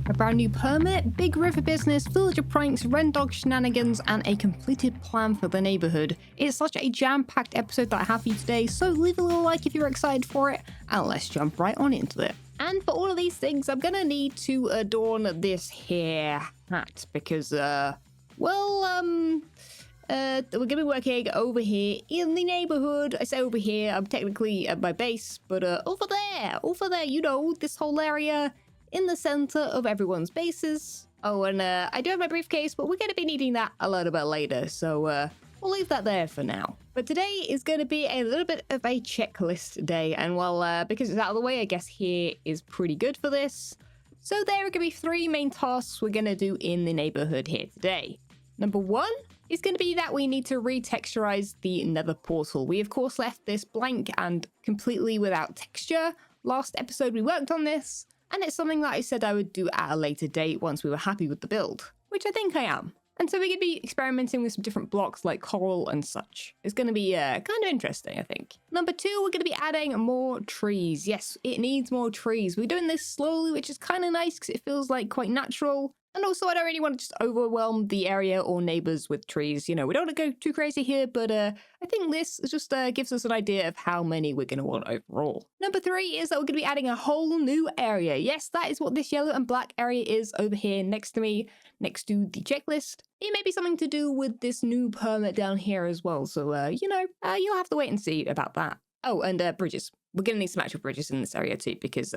A brand new permit, big river business, villager pranks, Rendog shenanigans, and a completed plan for the neighborhood. It's such a jam-packed episode that I have for you today, so leave a little like if you're excited for it, and let's jump right on into it. And for all of these things, I'm gonna need to adorn this here hat, because, we're gonna be working over here in the neighborhood. I say over here, I'm technically at my base, but over there, you know, this whole area in the center of everyone's bases. Oh, and I do have my briefcase, but we're gonna be needing that a little bit later, so we'll leave that there for now. But today is gonna be a little bit of a checklist day, and well, because it's out of the way, I guess here is pretty good for this. So there are gonna be 3 main tasks we're gonna do in the neighborhood here today. Number 1 is going to be that we need to retexturize the Nether Portal. We, of course, left this blank and completely without texture. Last episode, we worked on this, and it's something that I said I would do at a later date once we were happy with the build, which I think I am. And so we're going to be experimenting with some different blocks like coral and such. It's going to be kind of interesting, I think. Number 2, we're going to be adding more trees. Yes, it needs more trees. We're doing this slowly, which is kind of nice because it feels like quite natural. And also, I don't really want to just overwhelm the area or neighbors with trees. You know, we don't want to go too crazy here, but I think this just gives us an idea of how many we're going to want overall. Number 3 is that we're going to be adding a whole new area. Yes, that is what this yellow and black area is over here next to me, next to the checklist. It may be something to do with this new permit down here as well. So, you know, you'll have to wait and see about that. Oh, and bridges. We're going to need some actual bridges in this area too, because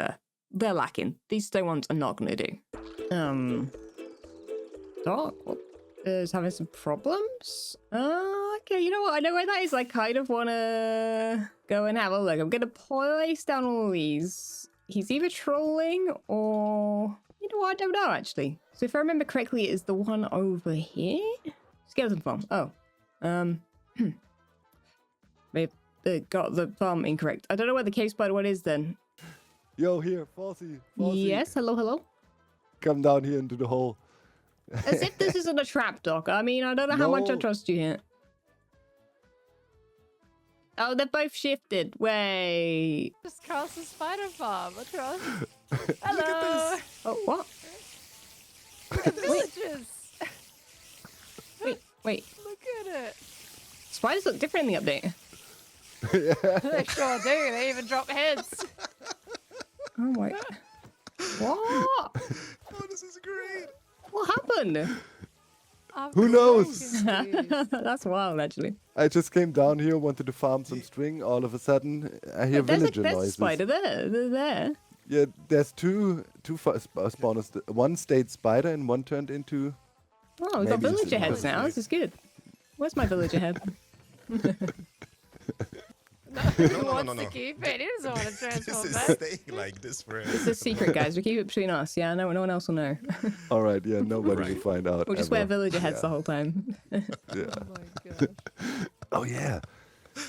they're lacking. These stone ones are not going to do. Doc, what is having some problems? Okay, you know what? I know where that is. I kind of want to go and have a look. I'm going to place down all these. He's either trolling or... You know what? I don't know, actually. So if I remember correctly, it is the one over here? Skeleton farm. Oh. They've got the farm incorrect. I don't know where the cave spider one is then. Yo, here, Falsey. Yes, hello. Come down here into the hole. As if this isn't a trap, Doc. I mean, I don't know how much I trust you here. Oh, they're both shifted. Wait. Just cross the spider farm across. Hello. Look at this. Oh, what? Look at the villages. Wait. Look at it. Spiders look different in the update. They sure do. They even drop heads. Oh my. What? Oh, this is great. What happened? Who knows? That's wild, actually. I just came down here, wanted to farm some string. All of a sudden, I hear villager there's noises. a spider there. They're there. Yeah, there's two spawners. One stayed spider and one turned into... Oh, we've got Maybe villager it's heads now. This is good. Where's my villager head? No, he wants to keep it. He doesn't want to transform This back. is staying like this forever. It's a secret, guys. We keep it between us. Yeah, no one else will know. All right, yeah, nobody will find out. We'll just ever. wear villager heads the whole time. Yeah. Oh my gosh. Oh, yeah.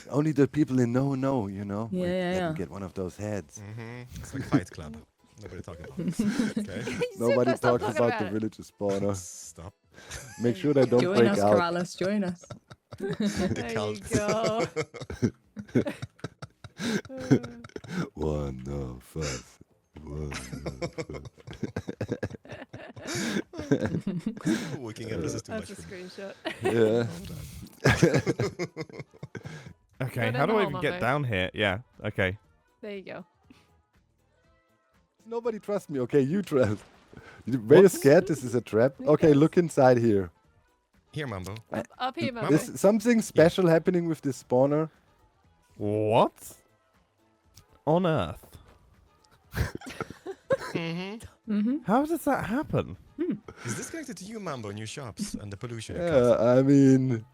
Only the people in know, you know? Yeah, Like, yeah, let yeah. them get one of those heads. It's like Fight Club. Nobody talking about this. Okay. Nobody Super, stop talks talking about the it. villager spawner. Stop. Make sure they don't Join break us, out. Keralis. Join us. There you cult. go. One of us. One of us. Waking up. This is too That's much a for me. screenshot. Yeah. Okay, Go how down do the I hole, even get Mumbo. down here? Yeah, okay. There you go. Nobody trusts me. Okay, you trust. Were you scared this is a trap? Okay, look inside here. Here, Mumbo. Up here, Mumbo. There's something special happening with this spawner. What on earth? How does that happen? Is this connected to you, Mumbo, and your shops and the pollution? it Yeah, causes? I mean,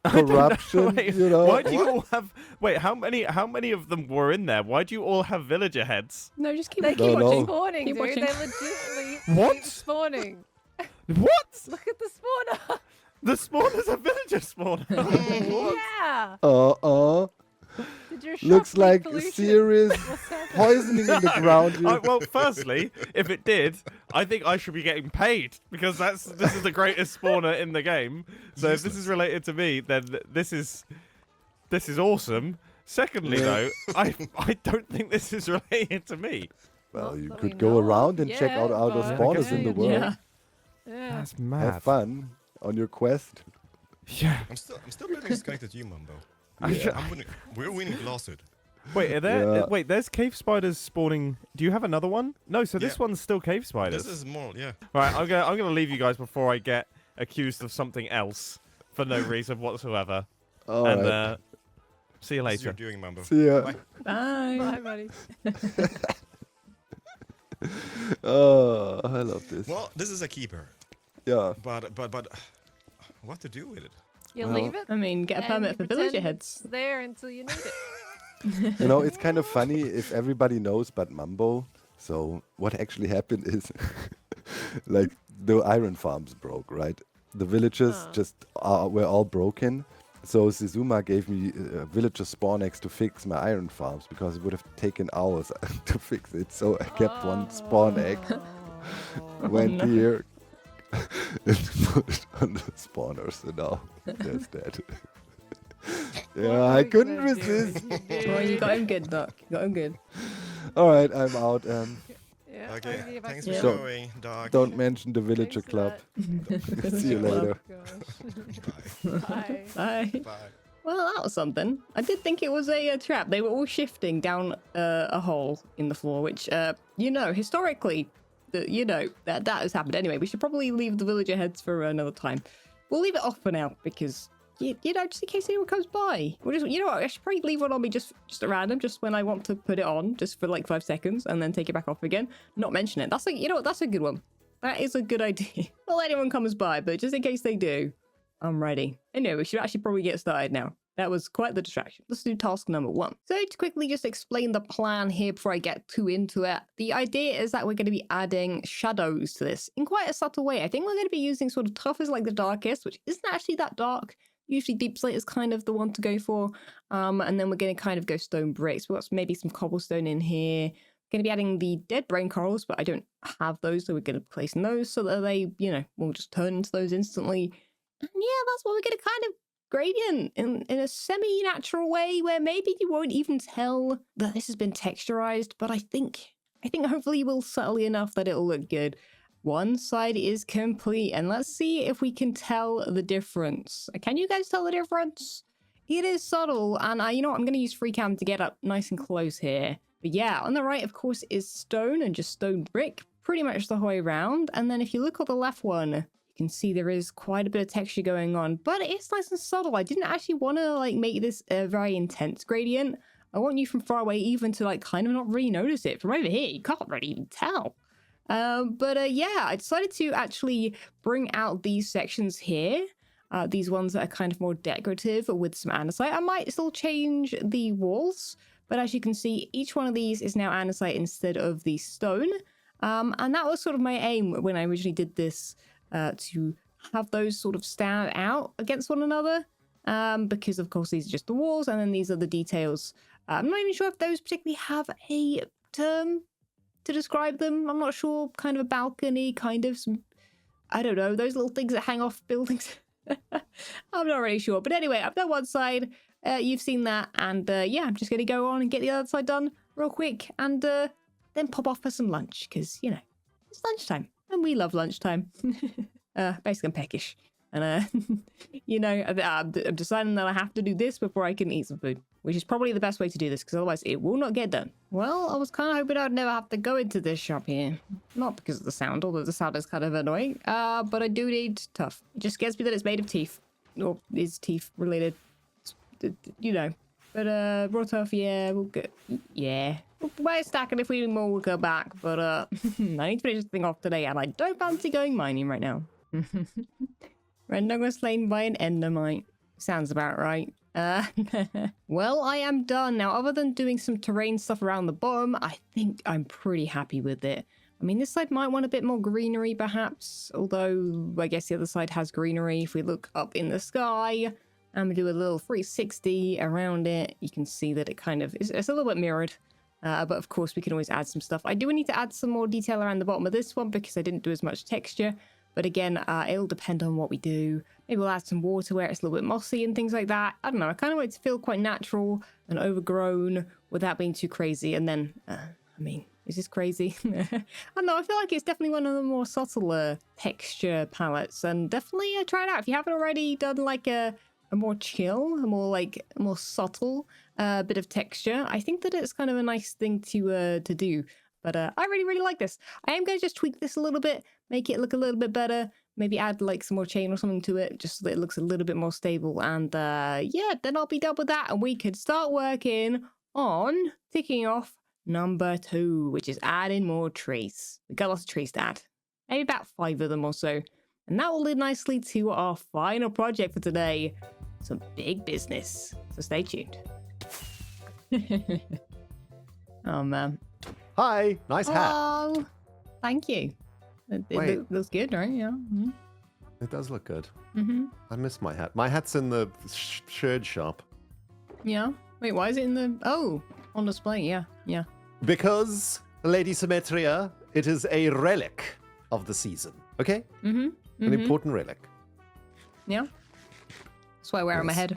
corruption, Wait, you know. Why do you all have... Wait, how many of them were in there? Why do you all have villager heads? No, just keep They watching. keep No, no. spawning, Keep dude. watching. They legitimately What? keep spawning. What? Look at the spawner. The spawner's a villager spawner. Yeah. Did your shop Looks leak like pollution? serious What's happening? poisoning in the ground here. Well, firstly, if it did, I think I should be getting paid because this is the greatest spawner in the game. So if this is related to me, then this is awesome. Secondly, Yeah. though, I don't think this is related to me. Well, Not you that could we go know around of and check out yet, other but spawners in the yeah, world. Yeah. Yeah. That's mad. Have fun on your quest. Yeah. I'm still very disconnected to you, Mumbo. Yeah. I'm winning. We're winning Blasted. Wait, are there? Yeah. Wait, there's cave spiders spawning. Do you have another one? No, so this Yeah. one's still cave spiders. This is more, yeah. Right, I'm gonna leave you guys before I get accused of something else for no reason whatsoever. All and right. see you This is your later. doing, Mumbo. See ya. Bye. Bye. Bye, buddy. Oh, I love this. Well, this is a keeper, Yeah. but what to do with it? You Well, leave it. I mean, get a and permit you for pretend villager heads. It's there until you need it. You know, it's kind of funny if everybody knows but Mumbo. So what actually happened is, like, the iron farms broke, right? The villages just were all broken. So Zizuma gave me a villager spawn X to fix my iron farms because it would have taken hours to fix it. So I kept one spawn egg, went no. here, and put it on the spawner. So now there's that. Yeah, I couldn't resist. Well, you got him good, Doc. You got him good. All right, I'm out. Yeah, Okay, I'll give back thanks to for you. So- showing, Doc. Don't mention the villager Thanks for club. that. See you later. Bye. Bye. Bye. Well, that was something. I did think it was a trap. They were all shifting down a hole in the floor, which, historically, that has happened. Anyway, we should probably leave the villager heads for another time. We'll leave it off for now because, just in case anyone comes by. We'll just, what, I should probably leave one on me just at random, just when I want to put it on, just for like 5 seconds, and then take it back off again. Not mention it. That's that's a good one. That is a good idea. Not let anyone comes by, but just in case they do, I'm ready. Anyway, we should actually probably get started now. That was quite the distraction. Let's do task number 1. So to quickly just explain the plan here before I get too into it. The idea is that we're going to be adding shadows to this in quite a subtle way. I think we're going to be using sort of tough as like the darkest, which isn't actually that dark. Usually deep slate is kind of the one to go for. And then we're going to kind of go stone bricks. We've got maybe some cobblestone in here. Going to be adding the dead brain corals, but I don't have those, so we're going to place those so that they, will just turn into those instantly. And yeah, that's what we're going to kind of gradient in a semi-natural way where maybe you won't even tell that this has been texturized, but I think hopefully we'll subtly enough that it'll look good. One side is complete, and let's see if we can tell the difference. Can you guys tell the difference? It is subtle, and you know what? I'm going to use free cam to get up nice and close here. But yeah, on the right, of course, is stone and just stone brick, pretty much the whole way around. And then if you look at the left one, you can see there is quite a bit of texture going on, but it's nice and subtle. I didn't actually want to make this a very intense gradient. I want you from far away even to kind of not really notice it. From over here, you can't really even tell. Yeah, I decided to actually bring out these sections here. These ones that are kind of more decorative with some andesite. I might still change the walls, but as you can see, each one of these is now andesite instead of the stone. And that was sort of my aim when I originally did this, to have those sort of stand out against one another. Because of course these are just the walls, and then these are the details. I'm not even sure if those particularly have a term to describe them. I'm not sure, kind of a balcony, kind of some, I don't know, those little things that hang off buildings. I'm not really sure. But anyway, I've done one side. You've seen that. And yeah, I'm just going to go on and get the other side done real quick. And then pop off for some lunch. Because, it's lunchtime. And we love lunchtime. Basically, I'm peckish. And, I'm deciding that I have to do this before I can eat some food. Which is probably the best way to do this, because otherwise it will not get done. Well, I was kind of hoping I'd never have to go into this shop here. Not because of the sound, although the sound is kind of annoying. But I do need tough. It just scares me that it's made of teeth. Or is teeth related. But raw tough, yeah, we'll get... Yeah. We're stacking. If we need more, we'll go back. But I need to finish this thing off today, and I don't fancy going mining right now. Rendog was slain by an endermite. Sounds about right. Well, I am done now. Other than doing some terrain stuff around the bottom, I think I'm pretty happy with it. I mean, this side might want a bit more greenery, perhaps. Although, I guess the other side has greenery. If we look up in the sky and we do a little 360 around it, you can see that it kind of is, it's a little bit mirrored. But of course, we can always add some stuff. I do need to add some more detail around the bottom of this one because I didn't do as much texture. But again, it'll depend on what we do. Maybe we'll add some water where it's a little bit mossy and things like that. I don't know. I kind of want it to feel quite natural and overgrown without being too crazy. And then, Is this crazy? I don't know. I feel like it's definitely one of the more subtler texture palettes, and definitely try it out if you haven't already done like a more chill, a more subtle bit of texture. I think that it's kind of a nice thing to do. But I really like this. I am going to just tweak this a little bit, make it look a little bit better, maybe add like some more chain or something to it, just so that it looks a little bit more stable. And yeah, then I'll be done with that, and we can start working on ticking off number 2, which is adding more trees. We got lots of trees to add, maybe about 5 of them or so. And that will lead nicely to our final project for today, some big business. So stay tuned. Oh man. Hi, nice hat. Oh, thank you. It looks good, right? Yeah. Mm-hmm. It does look good. Mm-hmm. I miss my hat. My hat's in the sherd shop. Yeah. Wait, why is it in the... Oh, on display. Yeah. Yeah. Because, Lady Symmetria, it is a relic of the season. Okay? Mm-hmm. An important relic. Yeah. That's why I wear it on my head.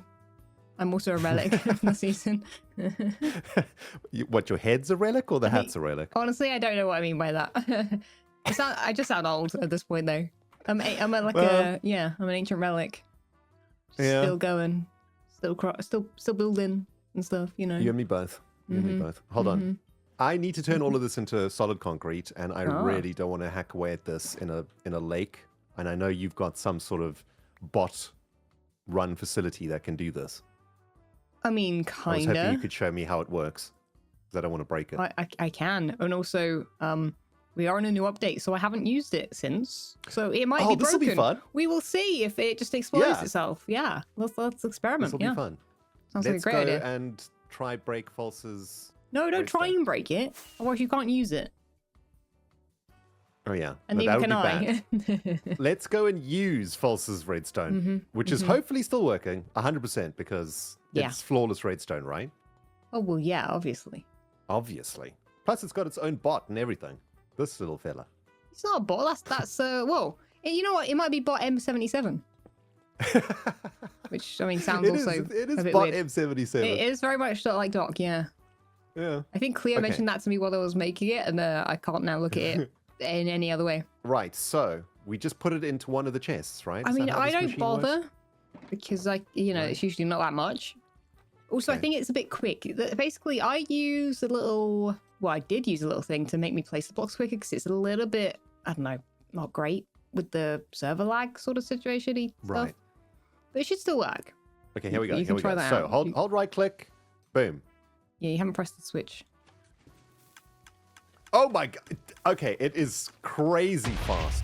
I'm also a relic of the season. What, your head's a relic or the hat's a relic? Honestly, I don't know what I mean by that. I just sound old at this point, though. I'm an ancient relic. Yeah. Still going, still building and stuff. You know. You and me both. You and me both. Hold on. I need to turn all of this into solid concrete, and I really don't want to hack away at this in a lake. And I know you've got some sort of bot run facility that can do this. I mean, I was hoping kinda. you could show me how it works, because I don't want to break it. I can, and also we are in a new update, so I haven't used it since. So it might be broken. This will be fun. We will see if it just explodes itself. Yeah, let's experiment. This will be fun. Sounds Let's like a great go idea. and try break False's. No, don't try and break it, otherwise you can't use it. Oh yeah, And no, neither that can would be bad. I. Let's go and use False's redstone, which is hopefully still working 100% because it's flawless redstone, right? Oh well, yeah, obviously. Obviously. Plus, it's got its own bot and everything. This little fella. It's not a bot. That's whoa. You know what? It might be bot M77. Which I mean sounds It also is a bit bot weird. M77. It is very much like Doc, yeah. Yeah. I think Cleo mentioned that to me while I was making it, and I can't now look at it in any other way. Right. So we just put it into one of the chests, right? I Is mean, that how I this don't machine bother works? because it's usually not that much. Also, I Okay. think it's a bit quick. Basically, I use a little. Well, I did use a little thing to make me place the blocks quicker because it's a little bit, I don't know, not great with the server lag sort of situation-y stuff. Right. But it should still work. Okay, here we go. You Here can we try go. that So out. hold right click. Boom. Yeah, you haven't pressed the switch. Oh my god. Okay, it is crazy fast.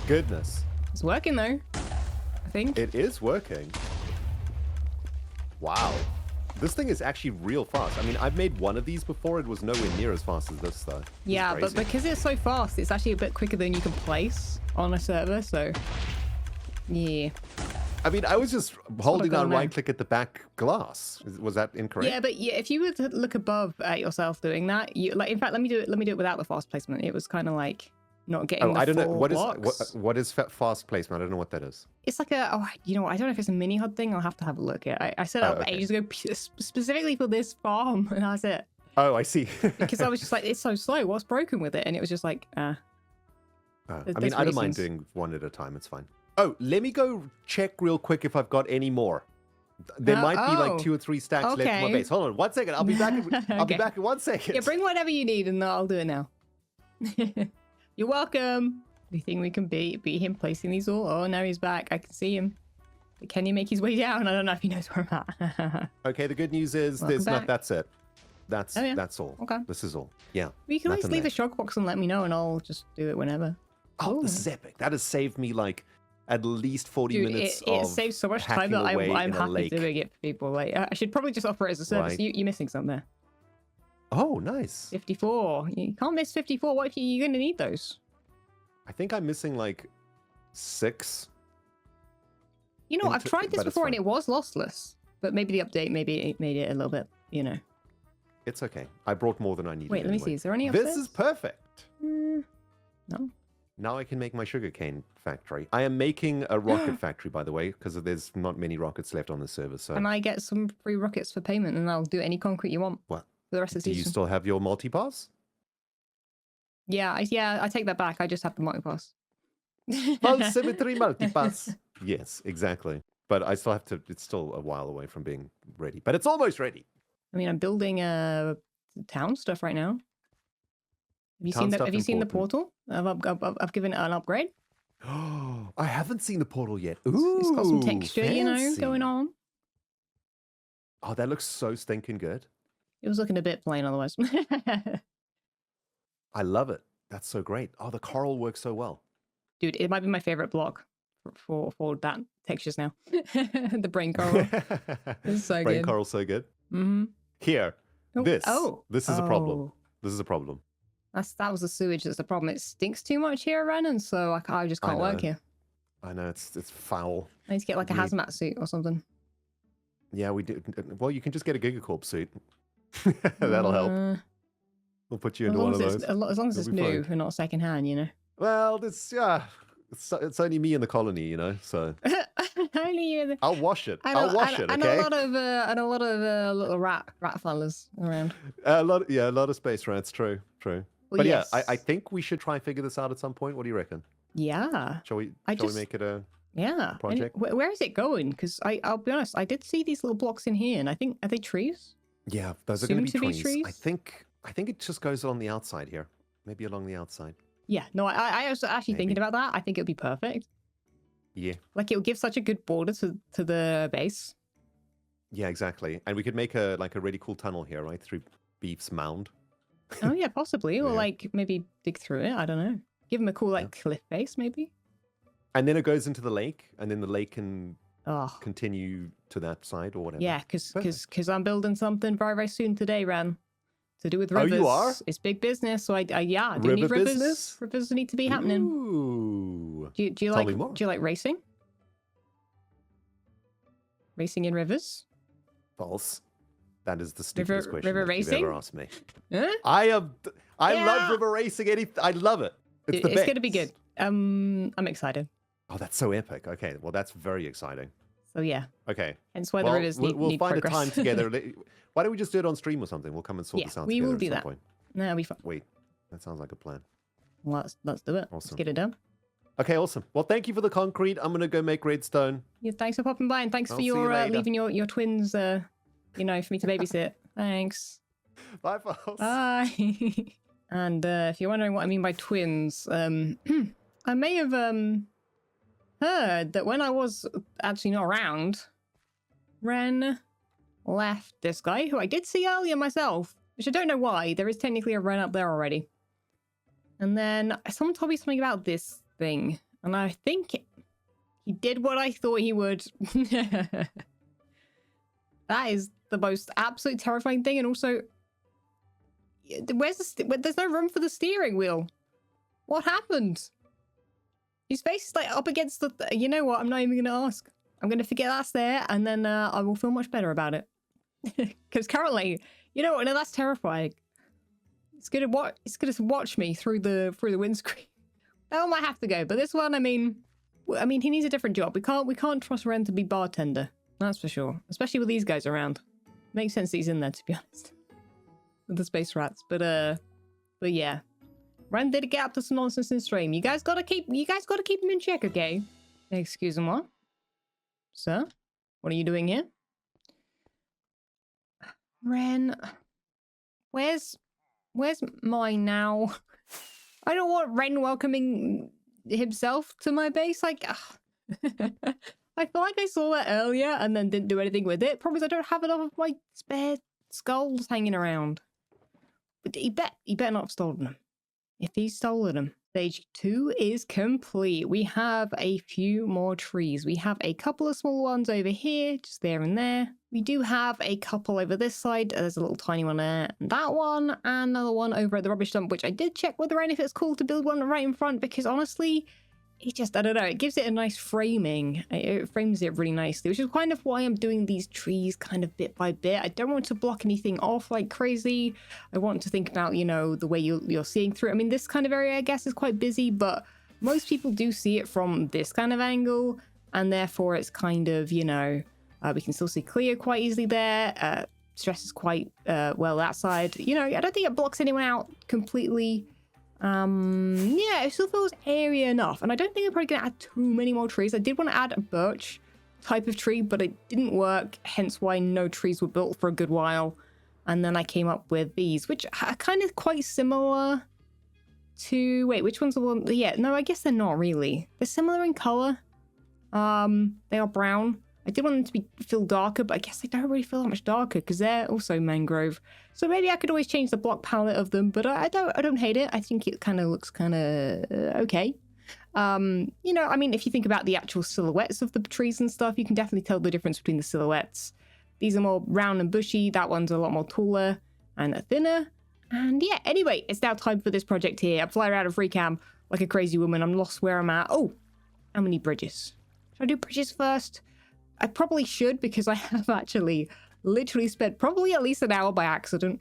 Goodness. It's working though, I think. It is working. Wow. This thing is actually real fast. I mean, I've made one of these before. It was nowhere near as fast as this, though. This is Yeah, but crazy. because it's so fast, it's actually a bit quicker than you can place on a server, so... Yeah. I mean, I was just holding got down now. right click at the back glass. Was that incorrect? Yeah, but yeah, if you were to look above at yourself doing that, in fact, let me do it without the fast placement. It was kind of like not getting the I don't know. full What is blocks. what is fast placement? I don't know what that is. It's like I don't know if it's a mini HUD thing. I'll have to have a look at. I set up okay. ages ago specifically for this farm, and that's it. Oh, I see. Because I was just like, it's so slow. What's broken with it? And it was just like, I there's mean, I don't mind reasons. doing one at a time. It's fine. Oh, let me go check real quick if I've got any more. There might be like 2 or 3 stacks left in my Okay. base. Hold on 1 second. I'll be back. I'll be Okay. back in 1 second. Yeah, bring whatever you need, and I'll do it now. You're welcome. Do you think we can beat him placing these all? Oh, now he's back. I can see him. But can he make his way down? I don't know if he knows where I'm at. Okay, the good news is Welcome there's back. not. That's it. That's Oh, yeah. that's all. Okay. This is all. Yeah. You can always nothing leave there. a shock box and let me know, and I'll just do it whenever. Oh, this is epic. That has saved me like at least 40 Dude, minutes it of saves so much time hacking that away I'm in a happy lake. doing it for people. Like, I should probably just offer it as a service. Right. You're missing something there. Oh, nice. 54. You can't miss 54. What if you're going to need those? I think I'm missing like 6. You know, I've tried this but it's before and fine. it was lossless. But maybe the update made it a little bit, It's okay. I brought more than I needed. Wait, let me anyway. see. Is there any This upstairs? is perfect. No. Now I can make my sugarcane factory. I am making a rocket factory, by the way, because there's not many rockets left on the server. So Can I get some free rockets for payment, and I'll do any concrete you want? what? for the rest of the Do you season. still have your multi-pass? Yeah, I take that back. I just have the multi-pass. FalseSymmetry multi-pass. Yes, exactly. But I still have to. It's still a while away from being ready, but it's almost ready. I mean, I'm building town stuff right now. Have you seen Town stuff Have you seen the important. portal? I've given it an upgrade. Oh, I haven't seen the portal yet. Ooh, It's got some texture, fancy. going on. Oh, that looks so stinking good. It was looking a bit plain otherwise. I love it. That's so great. Oh, the coral works so well. Dude, it might be my favorite block for that textures now. The brain coral. It's so Brain good. coral's so good. Mm-hmm. Here, this is a problem. Oh. This is a problem. That was the sewage that's the problem. It stinks too much here, Ren, and so I just can't work know. here. I know it's foul. I need to get like a Yeah. hazmat suit or something. Yeah, we do. Well, you can just get a Gigacorp suit. That'll help. We'll put you into one of those. As long as it's It'll be new fine. and not secondhand, you know. Well, it's only me in the colony, you know. So Only you. I'll wash it. I'll wash it. And Okay. a lot of little rat fellas around. A lot of space rats. True. Well, But yes. yeah, I think we should try and figure this out at some point. What do you reckon? Yeah. Shall we just- make it a Yeah. And project? where is it going? Because I'll be honest, I did see these little blocks in here, and I think are they trees? Yeah, those are going to Soon be to be trees. trees? I think it just goes on the outside here. Maybe along the outside. Yeah. No, I was actually thinking Maybe. about that. I think it would be perfect. Yeah. Like it would give such a good border to the base. Yeah, exactly. And we could make a really cool tunnel here, right? Through Beef's mound. Oh yeah, possibly. Or Yeah. like maybe dig through it. I don't know. Give them a cool like cliff base, maybe. And then it goes into the lake, and then the lake can Oh continue to that side or whatever. yeah, because Perfect. I'm building something very very soon today, Ran. To do with Oh, rivers. you are? It's big business, so I do River need rivers. business? Rivers need to be happening. Ooh. Do you Tell like me more. do you like racing? Racing in rivers? False. That is the stupidest question river that you've racing? ever asked me. Huh? I love Yeah. river racing. I love it. It's the It's gonna be best. good. I'm excited. Oh, that's so epic. Okay, well, that's very exciting. So yeah, Okay. hence why Well, the rivers need we'll find progress. a time together. Why don't we just do it on stream or something? We'll come and sort Yeah, this out we together will at do some that. point. No, it'll be fun. Wait, that sounds like a plan. Well, let's do it. Let's Awesome. get it done. Okay, awesome. Well, thank you for the concrete. I'm gonna go make redstone. Yeah, thanks for popping by and thanks I'll for see you your later. leaving your twins. For me to babysit. Thanks. Bye, folks. Bye. And if you're wondering what I mean by twins, I may have heard that when I was actually not around, Ren left this guy who I did see earlier myself, which I don't know why. There is technically a Ren up there already. And then someone told me something about this thing, and I think he did what I thought he would. That is the most absolute terrifying thing, and also, there's no room for the steering wheel. What happened? His face is like up against the. You know what? I'm not even gonna ask. I'm gonna forget that's there, and then I will feel much better about it. Because currently, you know what? No, that's terrifying. It's gonna watch me through the windscreen. That one might have to go, but this one, I mean, he needs a different job. We can't trust Ren to be bartender. That's for sure. Especially with these guys around. Makes sense that he's in there, to be honest. With the space rats, but yeah. Ren did get up to some nonsense in stream. You guys gotta keep him in check, okay? Excuse me, what? Sir? What are you doing here? Ren, where's mine now? I don't want Ren welcoming himself to my base. Like, I feel like I saw that earlier and then didn't do anything with it. Probably I don't have enough of my spare skulls hanging around. But he better not have stolen them. If he's stolen them, stage 2 is complete. We have a few more trees. We have a couple of small ones over here, just there and there. We do have a couple over this side. There's a little tiny one there, and that one, and another one over at the rubbish dump, which I did check with Rain if it's cool to build one right in front, because honestly, it just, I don't know, it gives it a nice framing. It frames it really nicely, which is kind of why I'm doing these trees kind of bit by bit. I don't want to block anything off like crazy. I want to think about, you know, the way you're seeing through. I mean, this kind of area, I guess, is quite busy, but most people do see it from this kind of angle, and therefore it's kind of, you know, we can still see clear quite easily there. stresses quite well that side. You know, I don't think it blocks anyone out completely. Yeah, it still feels area enough. And I don't think I'm probably going to add too many more trees. I did want to add a birch type of tree, but it didn't work. Hence why no trees were built for a good while. And then I came up with these, which are kind of quite similar to... Wait, which one's the one? Yeah, no, I guess they're not really. They're similar in color. They are brown. I did want them to feel darker, but I guess they don't really feel that much darker because they're also mangrove. So maybe I could always change the block palette of them, but I don't hate it. I think it kind of looks kind of okay. You know, I mean, if you think about the actual silhouettes of the trees and stuff, you can definitely tell the difference between the silhouettes. These are more round and bushy. That one's a lot more taller and thinner. And yeah, anyway, it's now time for this project here. I'm flying around a free cam like a crazy woman. I'm lost where I'm at. Oh, how many bridges? Should I do bridges first? I probably should because I have actually literally spent probably at least an hour by accident.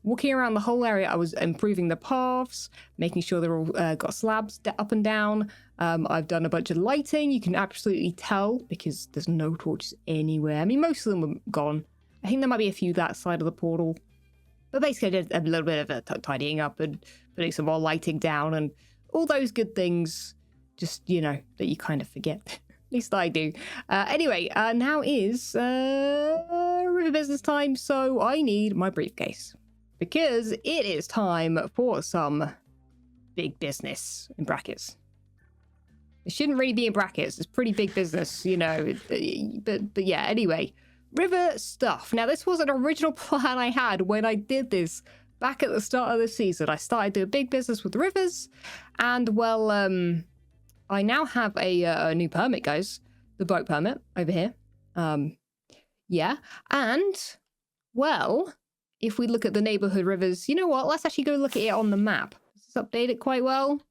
Walking around the whole area. I was improving the paths, making sure they're all got slabs up and down. I've done a bunch of lighting. You can absolutely tell because there's no torches anywhere. I mean, most of them are gone. I think there might be a few that side of the portal. But basically, I did a little bit of a tidying up and putting some more lighting down and all those good things, just, you know, that you kind of forget. At least I do. Anyway, now is river business time, so I need my briefcase. Because it is time for some big business, in brackets. It shouldn't really be in brackets. It's pretty big business, you know. But yeah, anyway. River stuff. Now, this was an original plan I had when I did this back at the start of the season. I started doing big business with rivers. And, well, I now have a new permit, guys. The boat permit over here. Yeah. And, well, if we look at the neighborhood rivers, you know what? Let's actually go look at it on the map. Does this update it quite well?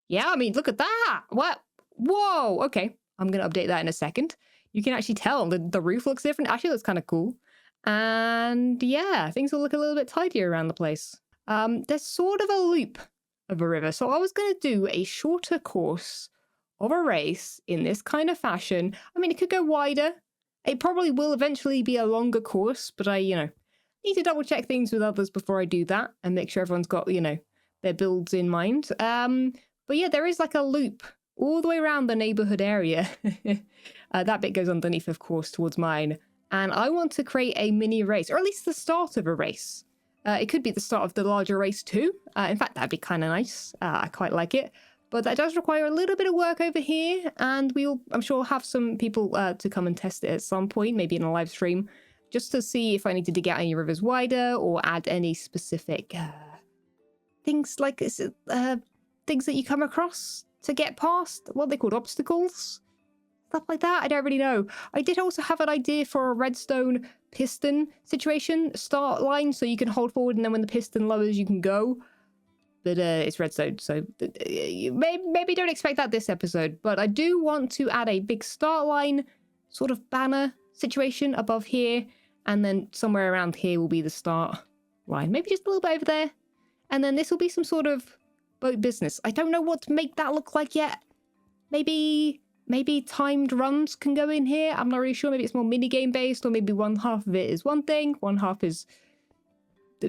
Yeah, I mean, look at that. What? Whoa. Okay. I'm going to update that in a second. You can actually tell the roof looks different. Actually, looks kind of cool. And yeah, things will look a little bit tidier around the place. There's sort of a loop of a river. So I was going to do a shorter course of a race in this kind of fashion. I mean, it could go wider. It probably will eventually be a longer course, but I, you know, need to double check things with others before I do that and make sure everyone's got, you know, their builds in mind. But yeah, there is like a loop all the way around the neighborhood area. That bit goes underneath, of course, towards mine. And I want to create a mini race, or at least the start of a race. It could be the start of the larger race too. In fact, that'd be kind of nice. I quite like it. But that does require a little bit of work over here. And we'll, I'm sure, have some people to come and test it at some point, maybe in a live stream, just to see if I need to dig out any rivers wider or add any specific things like things that you come across to get past. What are they called? Obstacles? Stuff like that. I don't really know. I did also have an idea for a redstone piston situation start line, so you can hold forward and then when the piston lowers you can go. But it's redstone, so maybe don't expect that this episode. But I do want to add a big start line sort of banner situation above here, and then somewhere around here will be the start line. Maybe just a little bit over there. And then this will be some sort of boat business. I don't know what to make that look like yet. Maybe timed runs can go in here. I'm not really sure. Maybe it's more minigame based, or maybe one half of it is one thing, one half is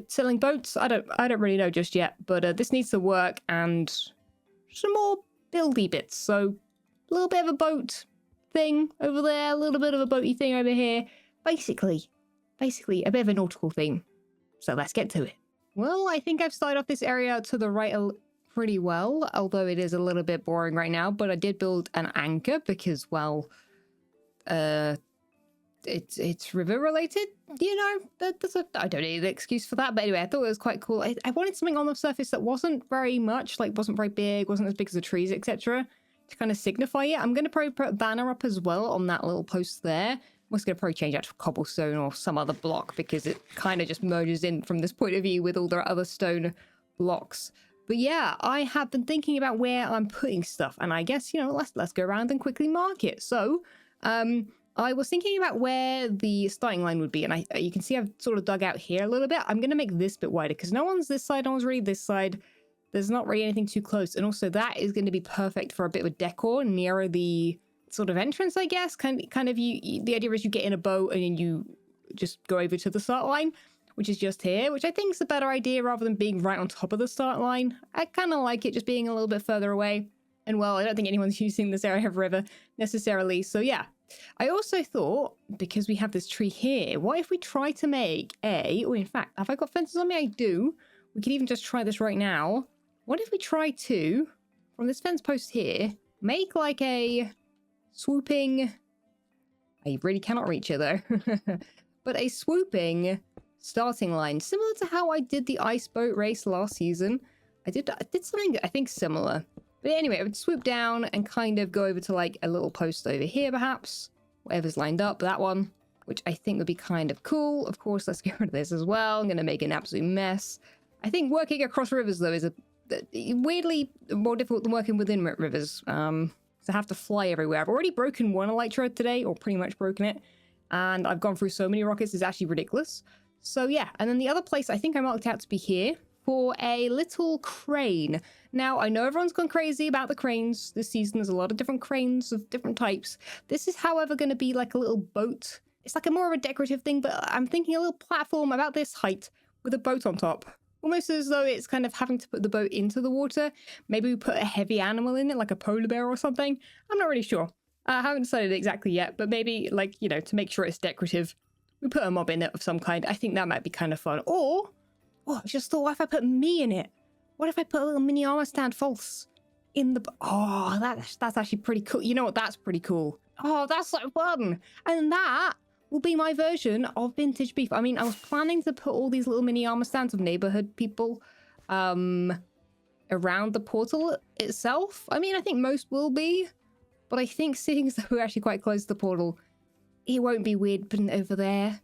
selling boats. I don't really know just yet, but this needs to work, and some more buildy bits. So a little bit of a boat thing over there, a little bit of a boaty thing over here. Basically a bit of a nautical theme. So let's get to it. Well, I think I've started off this area to the right pretty well, although it is a little bit boring right now, but I did build an anchor because, well, it's river related, you know. I don't need an excuse for that, but anyway, I thought it was quite cool. I wanted something on the surface that wasn't very much, like wasn't very big, wasn't as big as the trees, etc., to kind of signify it. I'm going to probably put a banner up as well on that little post there. I'm just going to probably change that to cobblestone or some other block because it kind of just merges in from this point of view with all the other stone blocks. But yeah, I have been thinking about where I'm putting stuff, and I guess, you know, let's go around and quickly mark it. So, I was thinking about where the starting line would be, and you can see I've sort of dug out here a little bit. I'm going to make this bit wider because no one's this side, no one's really this side. There's not really anything too close, and also that is going to be perfect for a bit of decor nearer the sort of entrance, I guess. Kind of the idea is you get in a boat and then you just go over to the start line, which is just here, which I think is a better idea rather than being right on top of the start line. I kind of like it just being a little bit further away. And well, I don't think anyone's using this area of river necessarily. So yeah, I also thought, because we have this tree here, what if we try to make or in fact, have I got fences on me? I do. We could even just try this right now. What if we try to, from this fence post here, make like a swooping, I really cannot reach it though, but a swooping starting line, similar to how I did the ice boat race last season. I did something I think similar. But anyway, I would swoop down and kind of go over to like a little post over here, perhaps. Whatever's lined up, that one, which I think would be kind of cool. Of course, let's get rid of this as well. I'm going to make an absolute mess. I think working across rivers, though, is weirdly more difficult than working within rivers. So I have to fly everywhere. I've already broken one elytra today, or pretty much broken it. And I've gone through so many rockets, it's actually ridiculous. So yeah, and then the other place I think I marked out to be here for a little crane. Now, I know everyone's gone crazy about the cranes this season. There's a lot of different cranes of different types. This is, however, going to be like a little boat. It's like a more of a decorative thing, but I'm thinking a little platform about this height with a boat on top. Almost as though it's kind of having to put the boat into the water. Maybe we put a heavy animal in it, like a polar bear or something. I'm not really sure. I haven't decided exactly yet, but maybe, like, you know, to make sure it's decorative, we put a mob in it of some kind. I think that might be kind of fun. Or, I just thought, what if I put me in it? What if I put a little mini armor stand false in the... Oh, that's actually pretty cool. You know what? That's pretty cool. Oh, that's so fun. And that will be my version of vintage beef. I mean, I was planning to put all these little mini armor stands of neighborhood people around the portal itself. I mean, I think most will be. But I think seeing as though we're actually quite close to the portal, it won't be weird putting it over there.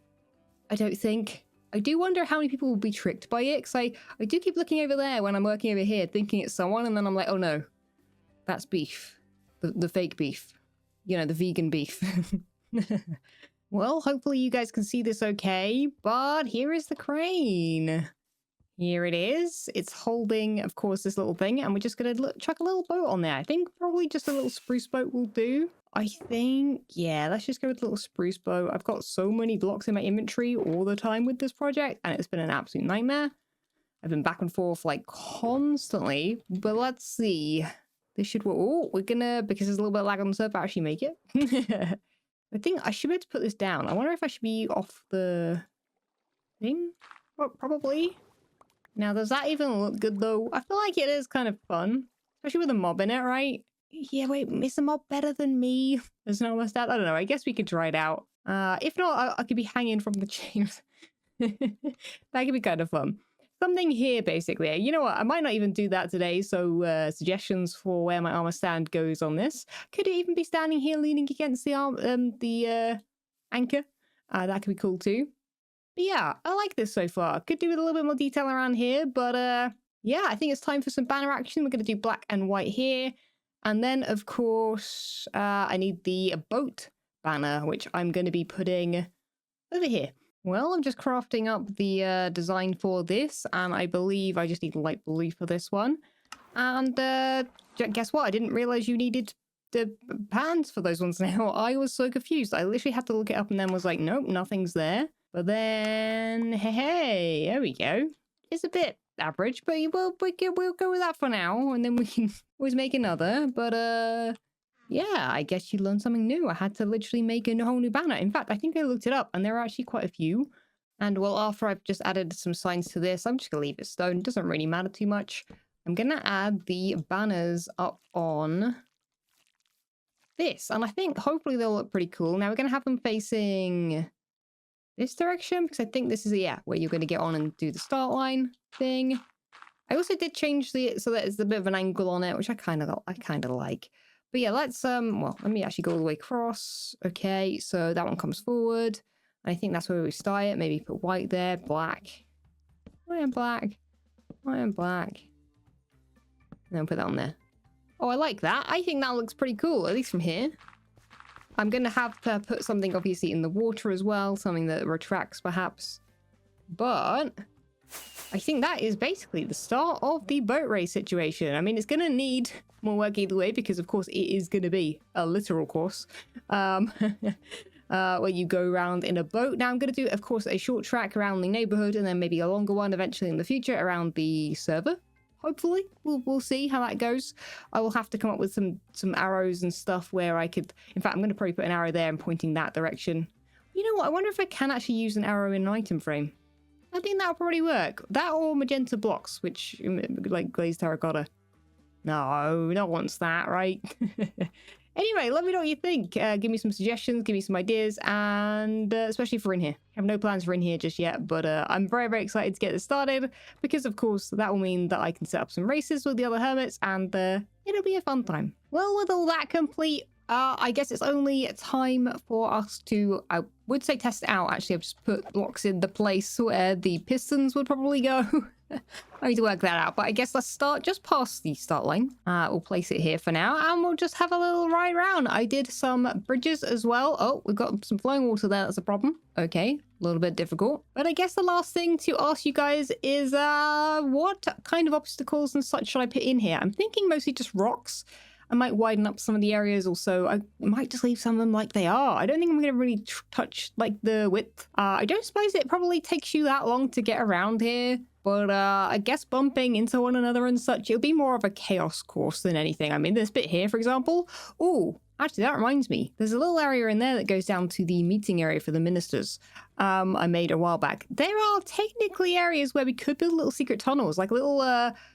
I don't think. I do wonder how many people will be tricked by it, because I do keep looking over there when I'm working over here, thinking it's someone, and then I'm like, oh no, that's beef. The fake beef. You know, the vegan beef. Well, hopefully you guys can see this okay, but here is the crane. Here it is. It's holding, of course, this little thing, and we're just going to chuck a little boat on there. I think probably just a little spruce boat will do. I think, yeah, let's just go with a little spruce boat. I've got so many blocks in my inventory all the time with this project, and it's been an absolute nightmare. I've been back and forth, like, constantly, but let's see. This should work. Oh, we're gonna, because there's a little bit of lag on the server, actually make it. I think I should be able to put this down. I wonder if I should be off the thing? Well, probably. Now, does that even look good, though? I feel like it is kind of fun, especially with a mob in it, right? Yeah, wait, is the mob better than me? There's no almost that. I don't know. I guess we could try it out. If not, I could be hanging from the chain. That could be kind of fun. Something here, basically. You know what? I might not even do that today. So suggestions for where my armor stand goes on this. Could it even be standing here leaning against the anchor? That could be cool too. But yeah, I like this so far. Could do with a little bit more detail around here. But yeah, I think it's time for some banner action. We're going to do black and white here. And then, of course, I need the boat banner, which I'm going to be putting over here. Well, I'm just crafting up the design for this, and I believe I just need light blue for this one. And guess what? I didn't realize you needed the pans for those ones now. I was so confused. I literally had to look it up and then was like, nope, nothing's there. But then, hey, there we go. It's a bit average, but we'll go with that for now, and then we can always make another. But yeah, I guess you learned something new. I had to literally make a whole new banner. In fact, I think I looked it up, and there are actually quite a few. And well, after I've just added some signs to this, I'm just gonna leave it stone. It doesn't really matter too much. I'm gonna add the banners up on this, and I think hopefully they'll look pretty cool. Now we're gonna have them facing this direction, because I think this is where you're going to get on and do the start line thing. I also did change so that it's a bit of an angle on it, which I kind of like. But yeah, let's well, let me actually go all the way across. Okay, so that one comes forward. I think that's where we start it. Maybe put white there, black, white and black, white and black, and then put that on there. Oh, I like that. I think that looks pretty cool, at least from here. I'm going to have to put something obviously in the water as well, something that retracts perhaps. But I think that is basically the start of the boat race situation. I mean, it's going to need more work either way because, of course, it is going to be a literal course where you go around in a boat. Now, I'm going to do, of course, a short track around the neighborhood and then maybe a longer one eventually in the future around the server. Hopefully, we'll see how that goes. I will have to come up with some arrows and stuff where I could... In fact, I'm going to probably put an arrow there and pointing that direction. You know what? I wonder if I can actually use an arrow in an item frame. I think that'll probably work. That or magenta blocks, which, like glazed terracotta. No one wants that, right? Anyway, let me know what you think. Give me some suggestions, give me some ideas, and especially for in here. I have no plans for in here just yet, but I'm very, very excited to get this started because, of course, that will mean that I can set up some races with the other hermits, and it'll be a fun time. Well, with all that complete, I guess it's only time for us to, I would say test it out. Actually, I've just put blocks in the place where the pistons would probably go. I need to work that out, but I guess let's start just past the start line. We'll place it here for now, and we'll just have a little ride around. I did some bridges as well. Oh, we've got some flowing water there. That's a problem. Okay, a little bit difficult. But I guess the last thing to ask you guys is what kind of obstacles and such should I put in here? I'm thinking mostly just rocks. I might widen up some of the areas also. I might just leave some of them like they are. I don't think I'm going to really touch like the width. I don't suppose it probably takes you that long to get around here. But I guess bumping into one another and such, it'll be more of a chaos course than anything. I mean, this bit here, for example. Oh, actually, that reminds me. There's a little area in there that goes down to the meeting area for the ministers I made a while back. There are technically areas where we could build little secret tunnels, like little,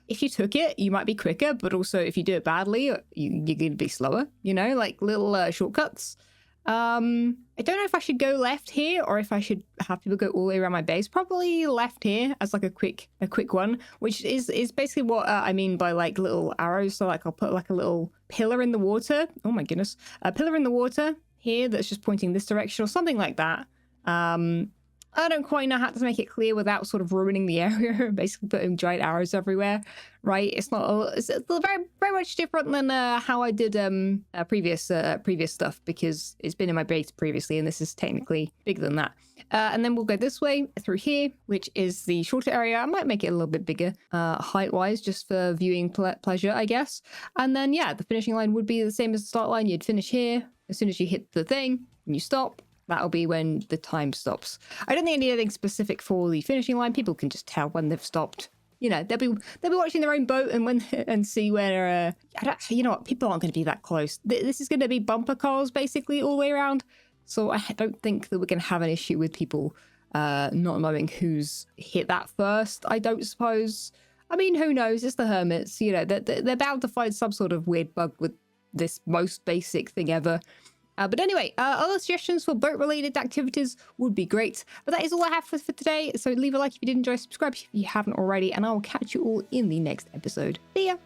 if you took it, you might be quicker, but also if you do it badly, you're going to be slower, you know, like little shortcuts. I don't know if I should go left here or if I should have people go all the way around my base. Probably left here as like a quick one, which is basically what I mean by like little arrows. So like I'll put like a little pillar in the water. Oh my goodness. A pillar in the water here that's just pointing this direction or something like that. I don't quite know how to make it clear without sort of ruining the area, basically putting giant arrows everywhere, right? It's very, very much different than how I did previous stuff because it's been in my base previously and this is technically bigger than that. And then we'll go this way through here, which is the shorter area. I might make it a little bit bigger height-wise just for viewing pleasure, I guess. And then, yeah, the finishing line would be the same as the start line. You'd finish here. As soon as you hit the thing and you stop, that'll be when the time stops. I don't think I need anything specific for the finishing line. People can just tell when they've stopped. You know, they'll be watching their own boat and see where. You know what? People aren't going to be that close. This is going to be bumper cars basically all the way around. So I don't think that we're going to have an issue with people not knowing who's hit that first. I don't suppose. I mean, who knows? It's the hermits. You know, they're bound to find some sort of weird bug with this most basic thing ever. But anyway, other suggestions for boat-related activities would be great. But that is all I have for today. So leave a like if you did enjoy, subscribe if you haven't already, and I will catch you all in the next episode. See ya!